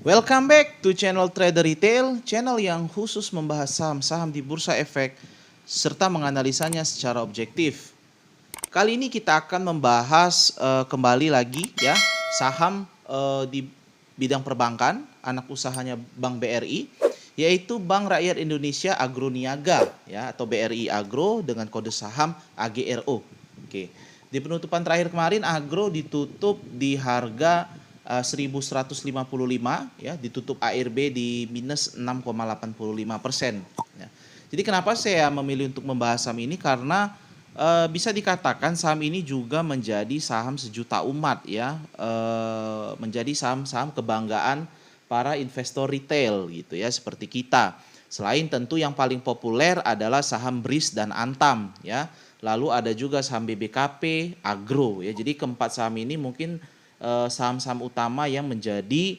Welcome back to channel Trader Retail, channel yang khusus membahas saham-saham di Bursa Efek serta menganalisanya secara objektif. Kali ini kita akan membahas kembali lagi ya saham di bidang perbankan, anak usahanya Bank BRI, yaitu Bank Rakyat Indonesia Agro Niaga ya atau BRI Agro dengan kode saham AGRO. Oke. Di penutupan terakhir kemarin Agro ditutup di harga 1155 ya, ditutup ARB di minus 6,85%. Ya. Jadi kenapa saya memilih untuk membahas saham ini karena bisa dikatakan saham ini juga menjadi saham sejuta umat ya, menjadi saham-saham kebanggaan para investor retail gitu ya seperti kita. Selain tentu yang paling populer adalah saham BRIS dan Antam ya. Lalu ada juga saham BBKP, Agro ya. Jadi keempat saham ini mungkin saham-saham utama yang menjadi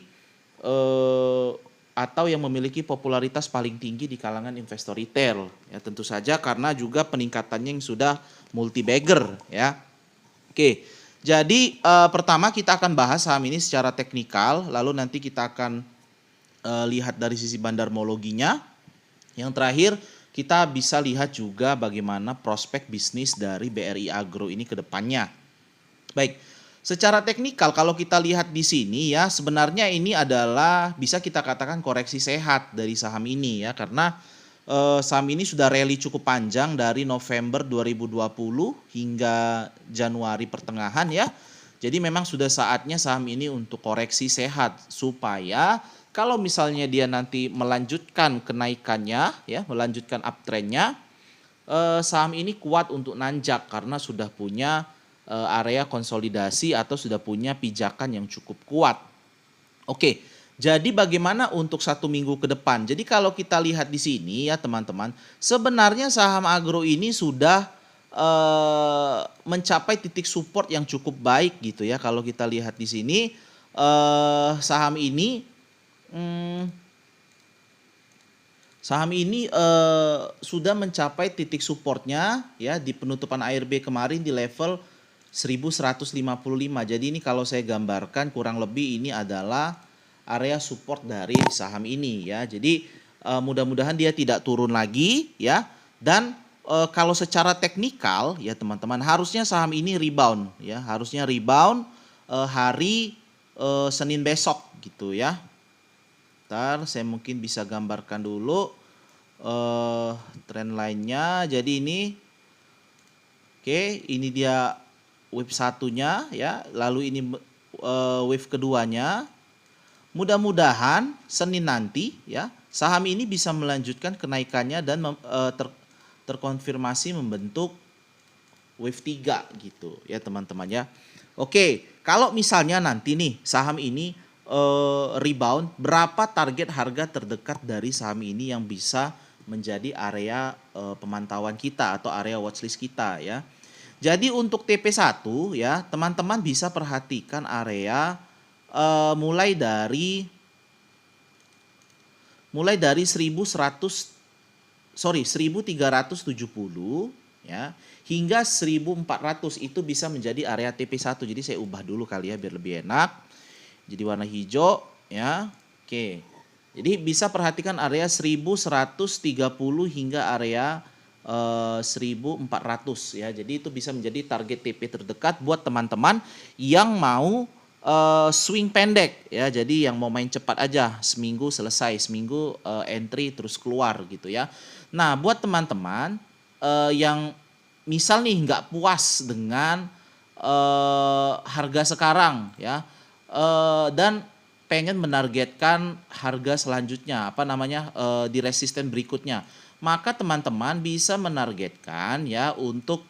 atau yang memiliki popularitas paling tinggi di kalangan investor retail ya, tentu saja karena juga peningkatannya yang sudah multi bagger ya. Oke. Jadi pertama kita akan bahas saham ini secara teknikal, lalu nanti kita akan lihat dari sisi bandarmologinya. Yang terakhir kita bisa lihat juga bagaimana prospek bisnis dari BRI Agro ini ke depannya. Baik, secara teknikal kalau kita lihat di sini ya sebenarnya ini adalah bisa kita katakan koreksi sehat dari saham ini ya karena saham ini sudah rally cukup panjang dari November 2020 hingga Januari pertengahan ya. Jadi memang sudah saatnya saham ini untuk koreksi sehat supaya kalau misalnya dia nanti melanjutkan kenaikannya ya, melanjutkan uptrendnya, saham ini kuat untuk nanjak karena sudah punya area konsolidasi atau sudah punya pijakan yang cukup kuat. Oke, jadi bagaimana untuk 1 minggu ke depan? Jadi kalau kita lihat di sini ya teman-teman, sebenarnya saham agro ini sudah mencapai titik support yang cukup baik gitu ya. Kalau kita lihat di sini saham ini sudah mencapai titik supportnya ya di penutupan ARB kemarin di level 1155. Jadi ini kalau saya gambarkan kurang lebih ini adalah area support dari saham ini ya. Jadi mudah-mudahan dia tidak turun lagi ya. Dan kalau secara teknikal ya teman-teman harusnya saham ini rebound ya. Harusnya rebound hari Senin besok gitu ya. Ntar saya mungkin bisa gambarkan dulu trend lainnya. Jadi ini ini dia wave satunya ya, lalu ini wave keduanya. Mudah-mudahan Senin nanti ya saham ini bisa melanjutkan kenaikannya dan terkonfirmasi membentuk wave 3 gitu ya teman-teman ya. Oke, kalau misalnya nanti nih saham ini rebound, berapa target harga terdekat dari saham ini yang bisa menjadi area pemantauan kita atau area watchlist kita ya. Jadi untuk TP1 ya, teman-teman bisa perhatikan area mulai dari 1370 ya hingga 1400 itu bisa menjadi area TP1. Jadi saya ubah dulu kali ya biar lebih enak. Jadi warna hijau ya. Oke. Jadi bisa perhatikan area 1130 hingga area 1400 ya. Jadi itu bisa menjadi target TP terdekat buat teman-teman yang mau swing pendek ya. Jadi yang mau main cepat aja, seminggu selesai, seminggu entry terus keluar gitu ya. Nah, buat teman-teman yang misal nih nggak puas dengan harga sekarang ya, dan pengen menargetkan harga selanjutnya di resisten berikutnya, maka teman-teman bisa menargetkan ya untuk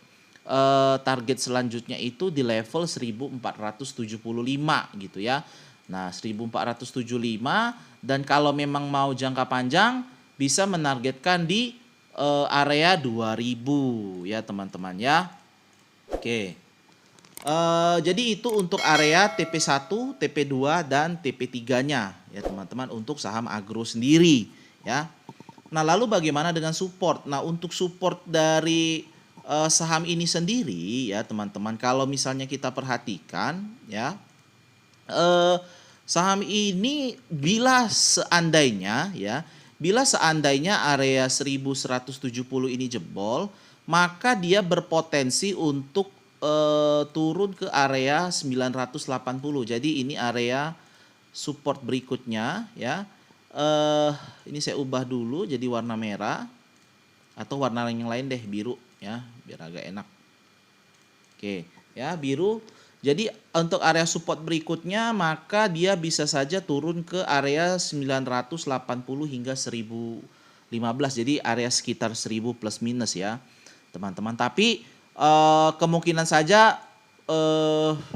target selanjutnya itu di level 1475 gitu ya. Nah 1475, dan kalau memang mau jangka panjang bisa menargetkan di area 2000 ya teman-teman ya. Oke. Jadi itu untuk area TP1, TP2 dan TP3-nya ya teman-teman untuk saham agro sendiri ya. Nah, lalu bagaimana dengan support? Nah, untuk support dari saham ini sendiri ya teman-teman, kalau misalnya kita perhatikan ya, Saham ini bila seandainya area 1170 ini jebol, maka dia berpotensi untuk turun ke area 980. Jadi ini area support berikutnya ya. Ini saya ubah dulu jadi warna merah atau warna yang lain deh, biru ya, biar agak enak. Oke, ya biru. Jadi untuk area support berikutnya maka dia bisa saja turun ke area 980 hingga 1015. Jadi area sekitar 1000 plus minus ya, teman-teman. Tapi kemungkinan saja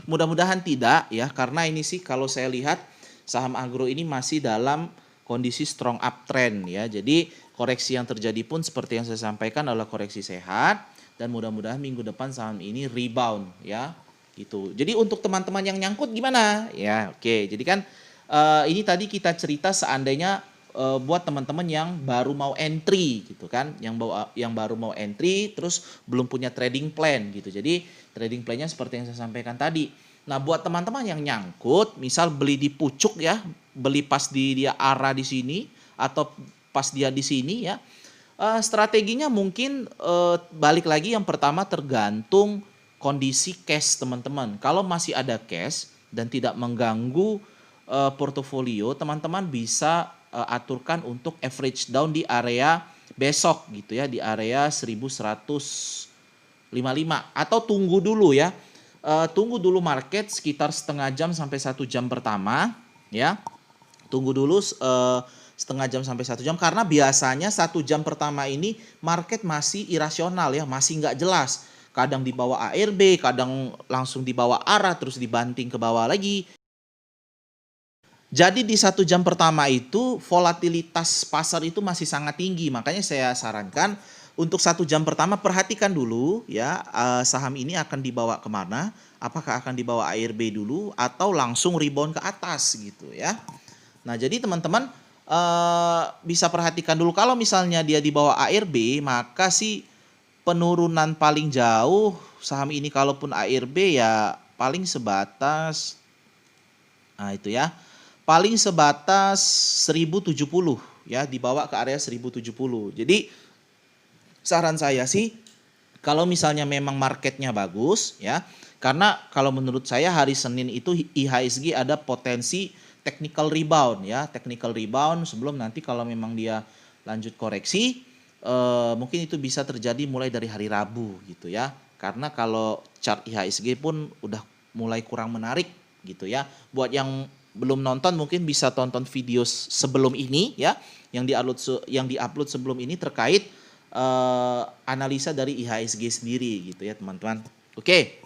mudah-mudahan tidak ya, karena ini sih kalau saya lihat saham agro ini masih dalam kondisi strong uptrend ya. Jadi koreksi yang terjadi pun seperti yang saya sampaikan adalah koreksi sehat, dan mudah-mudahan minggu depan saham ini rebound ya. Gitu. Jadi untuk teman-teman yang nyangkut gimana? Ya, oke. Jadi kan ini tadi kita cerita seandainya buat teman-teman yang baru mau entry gitu kan, yang baru mau entry terus belum punya trading plan gitu. Jadi trading plan-nya seperti yang saya sampaikan tadi. Nah, buat teman-teman yang nyangkut, misal beli di pucuk ya, beli pas dia arah di sini atau pas dia di sini ya. Strateginya mungkin balik lagi, yang pertama tergantung kondisi cash teman-teman. Kalau masih ada cash dan tidak mengganggu portofolio, teman-teman bisa aturkan untuk average down di area besok gitu ya, di area 1155, atau tunggu dulu ya. Tunggu dulu market sekitar setengah jam sampai 1 jam pertama ya. Tunggu dulu setengah jam sampai 1 jam, karena biasanya 1 jam pertama ini market masih irasional ya, masih nggak jelas. Kadang di bawah ARB, kadang langsung di bawah arah, terus dibanting ke bawah lagi. Jadi di 1 jam pertama itu volatilitas pasar itu masih sangat tinggi. Makanya saya sarankan untuk 1 jam pertama perhatikan dulu ya, saham ini akan dibawa kemana. Apakah akan dibawa ARB dulu atau langsung rebound ke atas gitu ya. Nah jadi teman-teman bisa perhatikan dulu. Kalau misalnya dia di bawah ARB, maka sih penurunan paling jauh saham ini kalaupun ARB ya paling sebatas, nah itu ya, paling sebatas 1070 ya, dibawa ke area 1070. Jadi saran saya sih kalau misalnya memang marketnya bagus ya, karena kalau menurut saya hari Senin itu IHSG ada potensi technical rebound ya, technical rebound sebelum nanti kalau memang dia lanjut koreksi. Mungkin itu bisa terjadi mulai dari hari Rabu gitu ya, karena kalau chart IHSG pun udah mulai kurang menarik gitu ya. Buat yang belum nonton mungkin bisa tonton video sebelum ini ya, yang diupload sebelum ini terkait analisa dari IHSG sendiri gitu ya teman-teman. Oke,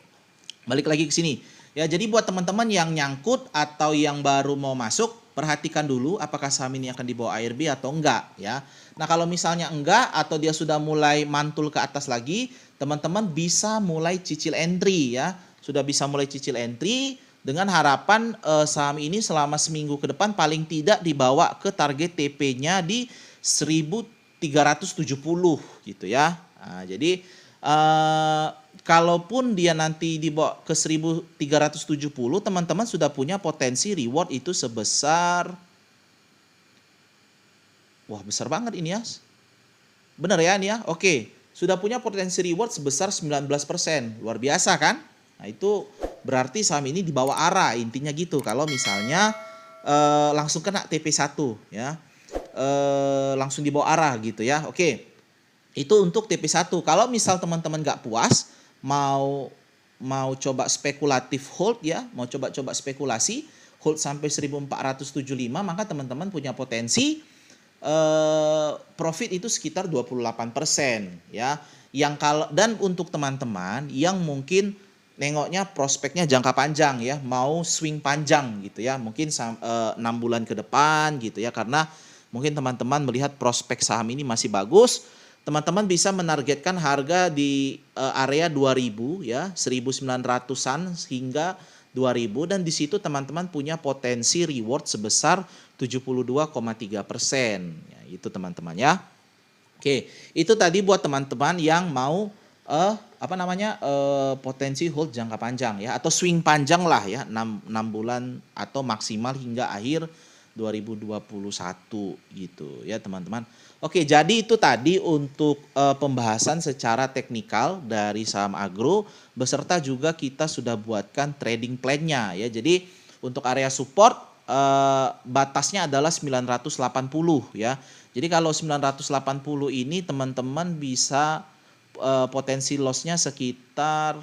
balik lagi ke sini ya. Jadi buat teman-teman yang nyangkut atau yang baru mau masuk, perhatikan dulu apakah saham ini akan dibawa ARB atau enggak ya. Nah kalau misalnya enggak atau dia sudah mulai mantul ke atas lagi, teman-teman bisa mulai cicil entry ya. Sudah bisa mulai cicil entry dengan harapan saham ini selama seminggu ke depan paling tidak dibawa ke target TP-nya di 1370 gitu ya. Nah, jadi kalaupun dia nanti dibawa ke 1370, teman-teman sudah punya potensi reward itu sebesar, wah besar banget ini ya. Benar ya ini ya. Oke, sudah punya potensi reward sebesar 19%. Luar biasa kan? Nah, itu berarti saham ini di bawah arah, intinya gitu. Kalau misalnya langsung kena TP1 ya. Langsung di bawah arah gitu ya. Oke. Itu untuk TP1. Kalau misal teman-teman nggak puas, mau coba spekulatif hold ya, mau coba spekulasi hold sampai 1475, maka teman-teman punya potensi profit itu sekitar 28% ya. Dan untuk teman-teman yang mungkin nengoknya prospeknya jangka panjang ya, mau swing panjang gitu ya, mungkin 6 bulan ke depan gitu ya, karena mungkin teman-teman melihat prospek saham ini masih bagus. Teman-teman bisa menargetkan harga di area 2000 ya, 1900-an hingga 2000, dan di situ teman-teman punya potensi reward sebesar 72,3%. Ya, itu teman-teman ya. Oke, itu tadi buat teman-teman yang mau apa namanya, potensi hold jangka panjang ya, atau swing panjang lah ya, 6 bulan atau maksimal hingga akhir 2021 gitu ya teman-teman. Oke, jadi itu tadi untuk pembahasan secara teknikal dari saham agro, beserta juga kita sudah buatkan trading plan-nya ya. Jadi untuk area support batasnya adalah 980 ya. Jadi kalau 980 ini teman-teman bisa potensi loss-nya sekitar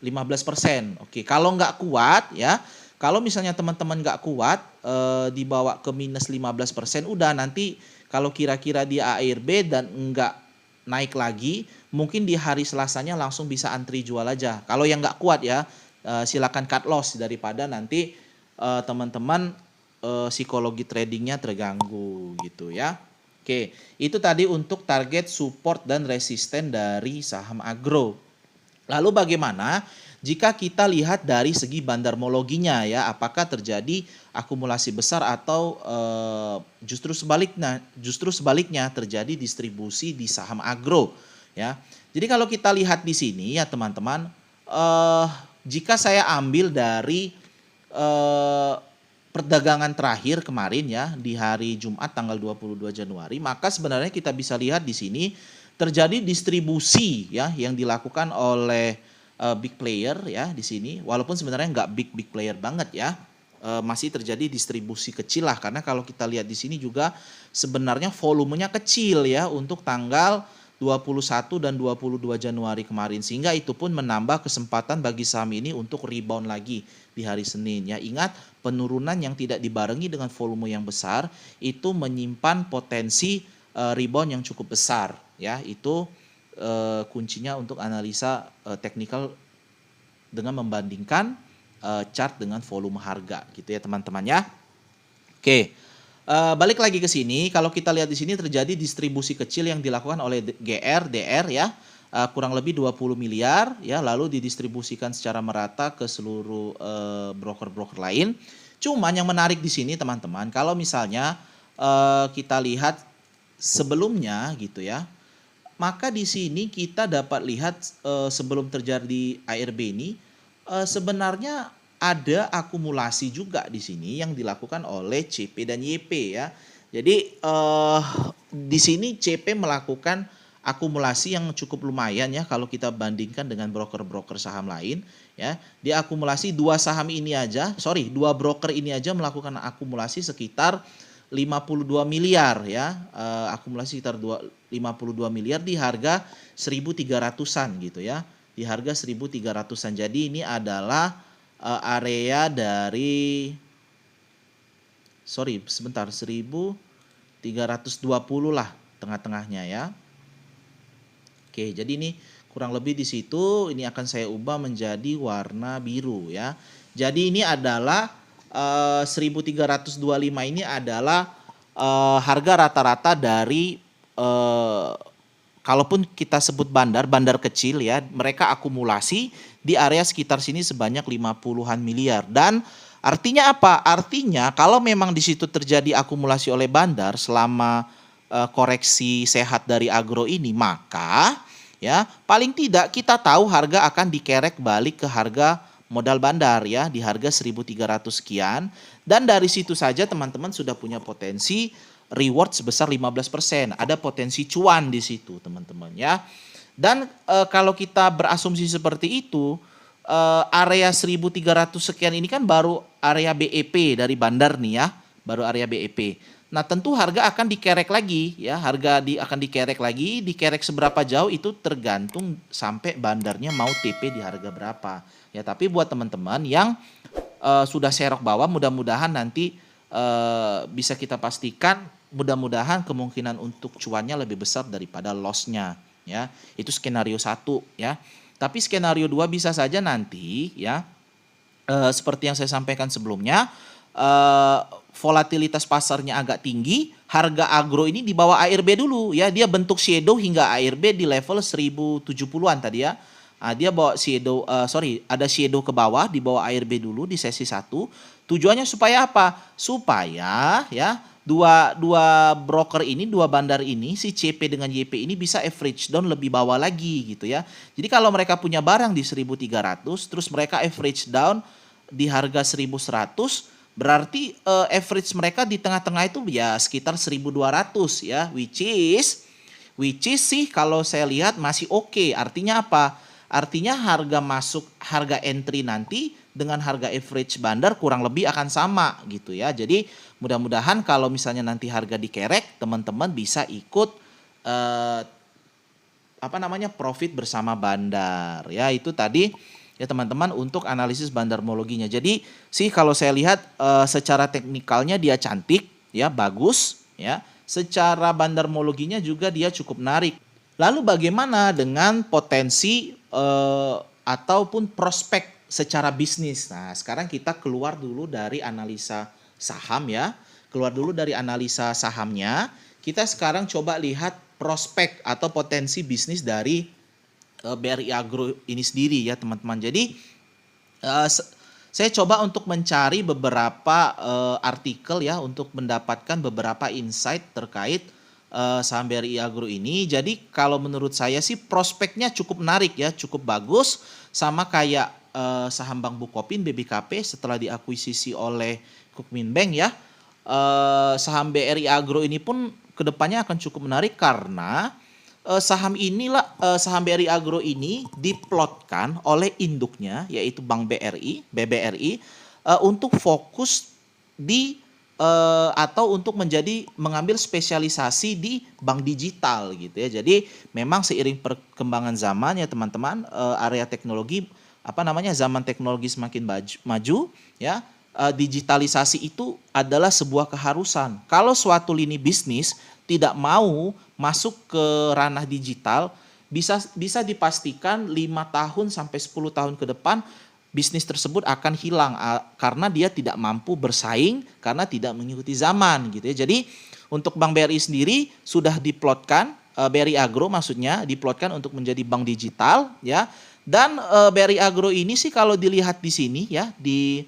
15%. Oke, kalau nggak kuat ya, kalau misalnya teman-teman nggak kuat dibawa ke minus 15%, udah nanti kalau kira-kira di ARB dan nggak naik lagi, mungkin di hari Selasanya langsung bisa antri jual aja. Kalau yang nggak kuat ya, silakan cut loss daripada nanti teman-teman psikologi tradingnya terganggu gitu ya. Oke, itu tadi untuk target, support, dan resisten dari saham agro. Lalu bagaimana jika kita lihat dari segi bandarmologinya ya, apakah terjadi akumulasi besar atau justru sebaliknya terjadi distribusi di saham agro ya. Jadi kalau kita lihat di sini ya teman-teman, jika saya ambil dari perdagangan terakhir kemarin ya di hari Jumat tanggal 22 Januari, maka sebenarnya kita bisa lihat di sini terjadi distribusi ya yang dilakukan oleh big player ya di sini, walaupun sebenarnya nggak big player banget ya, masih terjadi distribusi kecil lah, karena kalau kita lihat di sini juga sebenarnya volumenya kecil ya untuk tanggal 21 dan 22 Januari kemarin, sehingga itu pun menambah kesempatan bagi saham ini untuk rebound lagi di hari Senin ya. Ingat, penurunan yang tidak dibarengi dengan volume yang besar itu menyimpan potensi rebound yang cukup besar ya. Itu kuncinya untuk analisa teknikal dengan membandingkan chart dengan volume harga gitu ya teman-teman ya. Oke. Balik lagi ke sini, kalau kita lihat di sini terjadi distribusi kecil yang dilakukan oleh DR ya, kurang lebih 20 miliar ya, lalu didistribusikan secara merata ke seluruh broker-broker lain. Cuman yang menarik di sini teman-teman, kalau misalnya kita lihat sebelumnya gitu ya, maka di sini kita dapat lihat sebelum terjadi ARB ini sebenarnya ada akumulasi juga di sini yang dilakukan oleh CP dan YP ya. Jadi di sini CP melakukan akumulasi yang cukup lumayan ya kalau kita bandingkan dengan broker-broker saham lain ya. Dia akumulasi dua broker ini aja melakukan akumulasi sekitar 52 miliar ya. Akumulasi sekitar 52 miliar di harga 1.300-an gitu ya. Di harga 1.300-an. Jadi ini adalah area dari 1.320 lah tengah-tengahnya ya. Oke, jadi ini kurang lebih di situ, ini akan saya ubah menjadi warna biru ya. Jadi ini adalah 1.325 ini adalah harga rata-rata dari kalaupun kita sebut bandar kecil ya, mereka akumulasi di area sekitar sini sebanyak 50-an miliar. Dan artinya apa? Artinya kalau memang di situ terjadi akumulasi oleh bandar selama koreksi sehat dari agro ini, maka ya paling tidak kita tahu harga akan dikerek balik ke harga modal bandar ya, di harga 1.300 sekian. Dan dari situ saja teman-teman sudah punya potensi reward sebesar 15%. Ada potensi cuan di situ teman-teman ya. Dan kalau kita berasumsi seperti itu, area 1.300 sekian ini kan baru area BEP dari bandar nih ya, baru area BEP. Nah tentu harga akan dikerek lagi ya, akan dikerek lagi, dikerek seberapa jauh itu tergantung sampai bandarnya mau TP di harga berapa. Ya tapi buat teman-teman yang sudah serok bawah, mudah-mudahan nanti bisa kita pastikan, mudah-mudahan kemungkinan untuk cuannya lebih besar daripada loss-nya ya. Itu skenario 1 ya. Tapi skenario 2 bisa saja nanti ya seperti yang saya sampaikan sebelumnya, volatilitas pasarnya agak tinggi, harga agro ini di bawah ARB dulu ya, dia bentuk shadow hingga ARB di level 1070-an tadi ya. Dia bawa shadow, ada shadow ke bawah di bawah ARB dulu di sesi 1. Tujuannya supaya apa? Supaya ya dua broker ini, dua bandar ini, si CP dengan YP ini bisa average down lebih bawah lagi gitu ya. Jadi kalau mereka punya barang di 1.300, terus mereka average down di harga 1.100, berarti average mereka di tengah-tengah itu ya sekitar 1.200 ya, which is sih kalau saya lihat masih oke. Artinya apa? Artinya harga entry nanti dengan harga average bandar kurang lebih akan sama gitu ya. Jadi mudah-mudahan kalau misalnya nanti harga dikerek, teman-teman bisa ikut profit bersama bandar ya. Itu tadi ya teman-teman untuk analisis bandarmologinya. Jadi sih kalau saya lihat secara teknikalnya dia cantik ya, bagus ya. Secara bandarmologinya juga dia cukup menarik. Lalu bagaimana dengan potensi ataupun prospek secara bisnis? Nah, sekarang kita keluar dulu dari analisa saham ya. Keluar dulu dari analisa sahamnya. Kita sekarang coba lihat prospek atau potensi bisnis dari BRI Agro ini sendiri ya teman-teman. Jadi saya coba untuk mencari beberapa artikel ya untuk mendapatkan beberapa insight terkait saham BRI Agro ini. Jadi kalau menurut saya sih prospeknya cukup menarik ya, cukup bagus, sama kayak saham Bank Bukopin BBKP setelah diakuisisi oleh Kukmin Bank ya. Saham BRI Agro ini pun kedepannya akan cukup menarik karena saham BRI Agro ini diplotkan oleh induknya yaitu Bank BBRI untuk fokus di atau untuk mengambil spesialisasi di bank digital gitu ya. Jadi memang seiring perkembangan zaman ya teman-teman, area teknologi zaman teknologi semakin maju ya, digitalisasi itu adalah sebuah keharusan. Kalau suatu lini bisnis tidak mau masuk ke ranah digital, bisa dipastikan 5 tahun sampai 10 tahun ke depan bisnis tersebut akan hilang karena dia tidak mampu bersaing karena tidak mengikuti zaman gitu ya. Jadi untuk Bank BRI sendiri sudah diplotkan, BRI Agro maksudnya diplotkan untuk menjadi bank digital ya. Dan BRI Agro ini sih kalau dilihat di sini ya di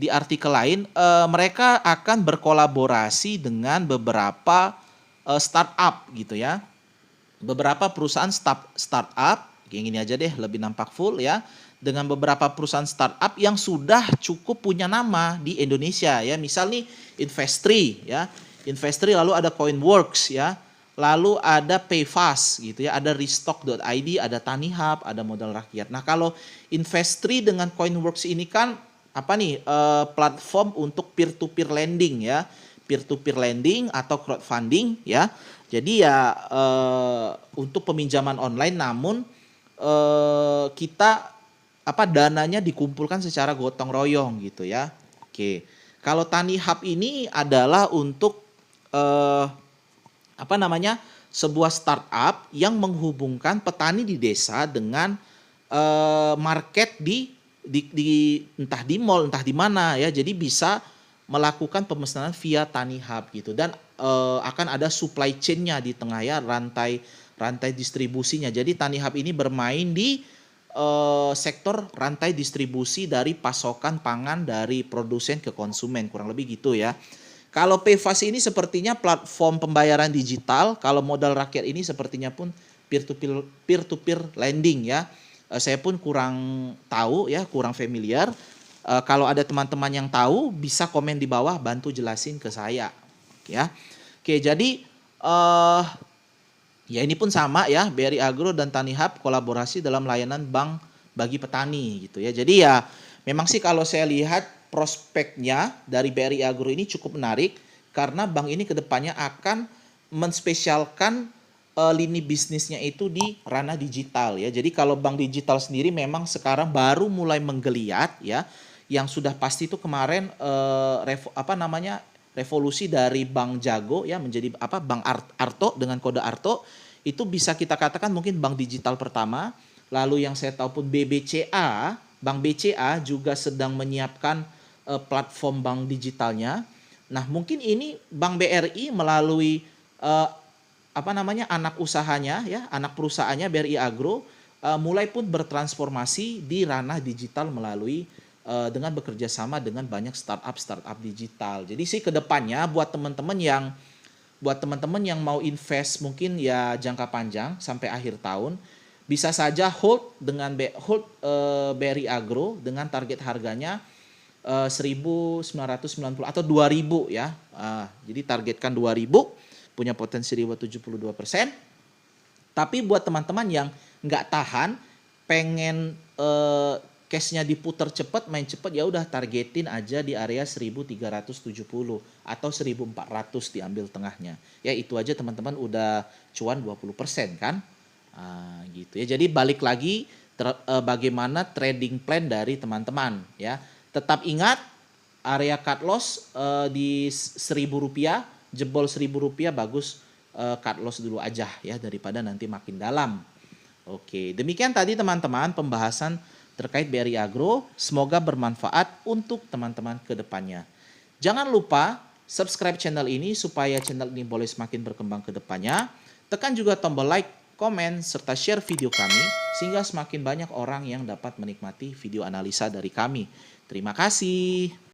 artikel lain, mereka akan berkolaborasi dengan beberapa startup gitu ya. Beberapa perusahaan startup, kayak gini aja deh lebih nampak full ya. Dengan beberapa perusahaan startup yang sudah cukup punya nama di Indonesia ya. Misal nih Investri ya. Investri, lalu ada Coinworks ya. Lalu ada Payfast gitu ya, ada Restock.id, ada Tanihub, ada Modal Rakyat. Nah, kalau Investri dengan Coinworks ini kan platform untuk peer to peer lending ya. Peer to peer lending atau crowdfunding ya. Jadi ya untuk peminjaman online, namun dananya dikumpulkan secara gotong royong gitu ya. Oke. Kalau Tanihub ini adalah untuk sebuah startup yang menghubungkan petani di desa dengan market di entah di mall, entah di mana ya. Jadi bisa melakukan pemesanan via Tanihub gitu, dan akan ada supply chain-nya di tengah ya, rantai distribusinya. Jadi Tanihub ini bermain di sektor rantai distribusi dari pasokan pangan dari produsen ke konsumen, kurang lebih gitu ya. Kalau Payfast ini sepertinya platform pembayaran digital, kalau Modal Rakyat ini sepertinya pun peer to peer lending ya. Saya pun kurang tahu ya, kurang familiar. Kalau ada teman-teman yang tahu bisa komen di bawah, bantu jelasin ke saya ya. Oke, jadi ya ini pun sama ya, BRI Agro dan Tanihub kolaborasi dalam layanan bank bagi petani gitu ya. Jadi ya memang sih kalau saya lihat prospeknya dari BRI Agro ini cukup menarik karena bank ini kedepannya akan menspesialkan lini bisnisnya itu di ranah digital ya. Jadi kalau bank digital sendiri memang sekarang baru mulai menggeliat ya. Yang sudah pasti itu kemarin revolusi dari Bank Jago ya menjadi Bank Arto dengan kode Arto, itu bisa kita katakan mungkin bank digital pertama. Lalu yang saya tahu pun Bank BCA juga sedang menyiapkan platform bank digitalnya. Nah, mungkin ini Bank BRI melalui anak usahanya ya, anak perusahaannya BRI Agro mulai pun bertransformasi di ranah digital melalui dengan bekerja sama dengan banyak startup digital. Jadi sih ke depannya buat teman-teman yang mau invest mungkin ya jangka panjang sampai akhir tahun, bisa saja hold BRI Agro dengan target harganya 1.990 atau 2.000 ya. Jadi targetkan 2.000, punya potensi reward 72%. Tapi buat teman-teman yang nggak tahan, pengen cashnya diputar cepat, main cepat, ya udah targetin aja di area 1.370 atau 1.400 diambil tengahnya. Ya itu aja teman-teman udah cuan 20% kan. Gitu ya. Jadi balik lagi bagaimana trading plan dari teman-teman ya. Tetap ingat area cut loss di Rp1.000, jebol Rp1.000 bagus cut loss dulu aja ya daripada nanti makin dalam. Oke, demikian tadi teman-teman pembahasan terkait BRI Agro. Semoga bermanfaat untuk teman-teman ke depannya. Jangan lupa subscribe channel ini supaya channel ini boleh semakin berkembang ke depannya. Tekan juga tombol like, komen, serta share video kami sehingga semakin banyak orang yang dapat menikmati video analisa dari kami. Terima kasih.